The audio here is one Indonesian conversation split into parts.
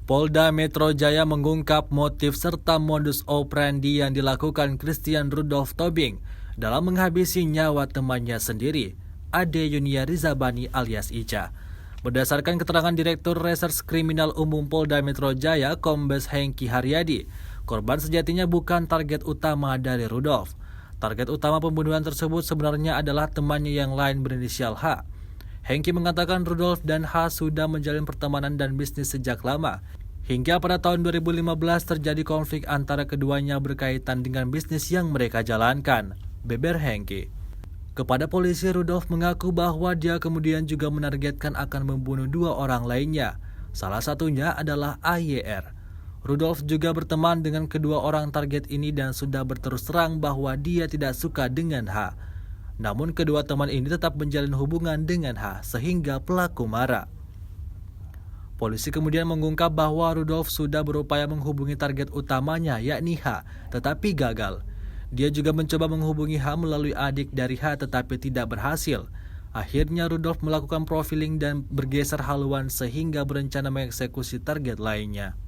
Polda Metro Jaya mengungkap motif serta modus operandi yang dilakukan Christian Rudolf Tobing dalam menghabisi nyawa temannya sendiri, Ade Yunia Rizabani alias Ica. Berdasarkan keterangan Direktur Reserse Kriminal Umum Polda Metro Jaya, Kombes Hengki Haryadi, korban sejatinya bukan target utama dari Rudolf. Target utama pembunuhan tersebut sebenarnya adalah temannya yang lain berinisial H. Hengki mengatakan Rudolf dan H sudah menjalin pertemanan dan bisnis sejak lama. Hingga pada tahun 2015 terjadi konflik antara keduanya berkaitan dengan bisnis yang mereka jalankan, beber Hengki. Kepada polisi, Rudolf mengaku bahwa dia kemudian juga menargetkan akan membunuh 2 orang lainnya. Salah satunya adalah AYR. Rudolf juga berteman dengan kedua orang target ini dan sudah berterus terang bahwa dia tidak suka dengan H. Namun kedua teman ini tetap menjalin hubungan dengan H sehingga pelaku marah. Polisi kemudian mengungkap bahwa Rudolf sudah berupaya menghubungi target utamanya yakni H, tetapi gagal. Dia juga mencoba menghubungi H melalui adik dari H tetapi tidak berhasil. Akhirnya Rudolf melakukan profiling dan bergeser haluan sehingga berencana mengeksekusi target lainnya.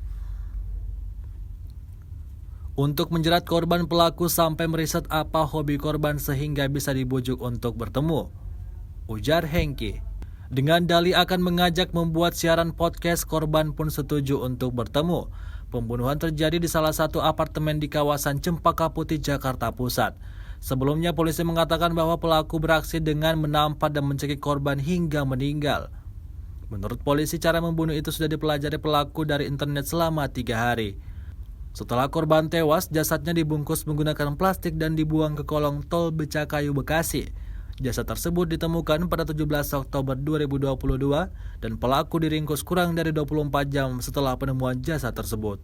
Untuk menjerat korban, pelaku sampai meriset apa hobi korban sehingga bisa dibujuk untuk bertemu, ujar Hengki. Dengan dalih akan mengajak membuat siaran podcast, korban pun setuju untuk bertemu. Pembunuhan terjadi di salah satu apartemen di kawasan Cempaka Putih, Jakarta Pusat. Sebelumnya polisi mengatakan bahwa pelaku beraksi dengan menampak dan mencekik korban hingga meninggal. Menurut polisi, cara membunuh itu sudah dipelajari pelaku dari internet selama 3 hari. Setelah korban tewas, jasadnya dibungkus menggunakan plastik dan dibuang ke kolong tol Becakayu, Bekasi. Jasad tersebut ditemukan pada 17 Oktober 2022 dan pelaku diringkus kurang dari 24 jam setelah penemuan jasad tersebut.